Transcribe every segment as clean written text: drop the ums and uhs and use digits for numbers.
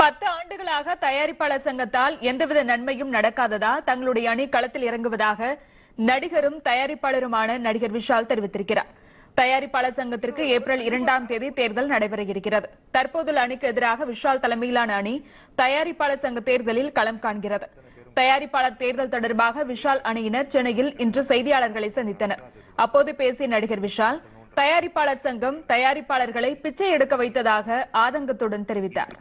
10 ஆண்டுகளாக தயாரிப்பாளர் சங்கத்தால் எந்தவித நன்மையும் நடக்காததால் தங்களுடைய அணி களத்தில் இறங்குவதாக நடிகரும் தயாரிப்பாளருமான நடிகர் விஷால் தெரிவித்திருக்கிறார். தயாரிப்பாளர் சங்கத்திற்கு ஏப்ரல் 2ஆம் தேதி தேர்தல் நடைபெற இருக்கிறது. தற்போதுள்ள அணிக்கு எதிராக விஷால் தலைமையிலான அணி தயாரிப்பாளர் சங்க தேர்தலில் களம் காண்கிறது. தயாரிப்பாளர் தேர்தல் தொடர்பாக விஷால் அணியினர் சென்னையில் இன்று செய்தியாளர்களை சந்தித்தனர். அப்போது பேசிய நடிகர் விஷால், தயாரிப்பாளர் சங்கம் தயாரிப்பாளர்களை பிச்சை எடுக்க வைத்ததாக ஆதங்கத்துடன் தெரிவித்தார்.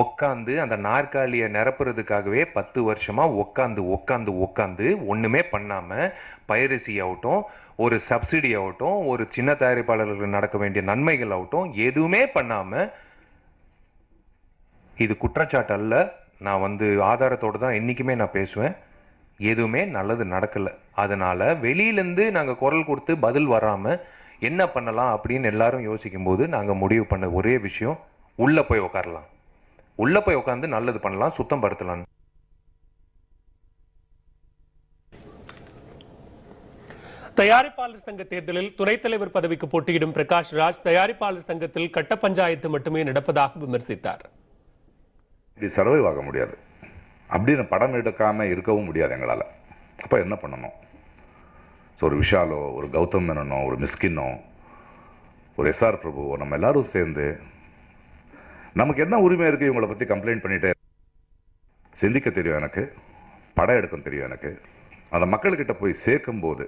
உட்காந்து அந்த நாற்காலியை நிரப்புறதுக்காகவே 10 வருஷமா உட்காந்து ஒண்ணுமே பண்ணாம பைரசி ஆகட்டும், ஒரு சப்சிடி ஆகட்டும், ஒரு சின்ன தயாரிப்பாளர்களுக்கு நடக்க வேண்டிய நன்மைகள் ஆகட்டும், எதுவுமே பண்ணாம, இது குற்றச்சாட்டு அல்ல, நான் ஆதாரத்தோட தான் என்னைக்குமே நான் பேசுவேன், எதுவுமே நல்லது நடக்கல. அதனால வெளியிலிருந்து நாங்க குரல் கொடுத்து பதில் வராம என்ன பண்ணலாம் அப்படின்னு எல்லாரும் யோசிக்கும் போது நாங்க முடிவு பண்ண ஒரே விஷயம், உள்ள போய் உட்காரலாம், உள்ள போய் உட்காந்து நல்லது பண்ணலாம், சுத்தம் படுத்தலாம். தயாரிப்பாளர் சங்க தேர்தலில் துணைத் தலைவர் பதவிக்கு போட்டியிடும் பிரகாஷ் ராஜ் தயாரிப்பாளர் சங்கத்தில் கட்ட பஞ்சாயத்து மட்டுமே நடப்பதாக விமர்சித்தார். இது சர்வைவ் ஆக முடியாது, அப்படின்னு படம் எடுக்காம இருக்கவும் முடியாது எங்களால். அப்போ என்ன பண்ணணும்? ஒரு விஷாலோ, ஒரு கௌதம் மேனனோ, ஒரு மிஸ்கினோ, ஒரு எஸ்ஆர் பிரபுவோ, நம்ம எல்லாரும் சேர்ந்து நமக்கு என்ன உரிமை இருக்கு இவங்களை பற்றி கம்ப்ளைண்ட் பண்ணிட்டே? சிந்திக்க தெரியும் எனக்கு, படம் எடுக்க தெரியும் எனக்கு. அந்த மக்கள்கிட்ட போய் சேர்க்கும் போது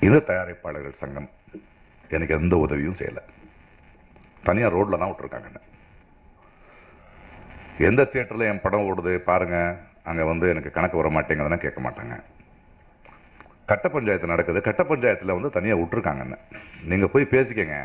இந்த தயாரிப்பாளர்கள் சங்கம் எனக்கு எந்த உதவியும் செய்யலை. தனியாக ரோட்ல தான் விட்டுருக்காங்க. எந்த தியேட்டரில் என் படம் ஓடுது பாருங்க, அங்கே எனக்கு கணக்கு வர மாட்டேங்குதுன்னா கேட்க மாட்டாங்க. கட்ட பஞ்சாயத்து நடக்குது, கட்ட பஞ்சாயத்தில் தனியாக விட்டுருக்காங்க. நீங்கள் போய் பேசிக்கங்க.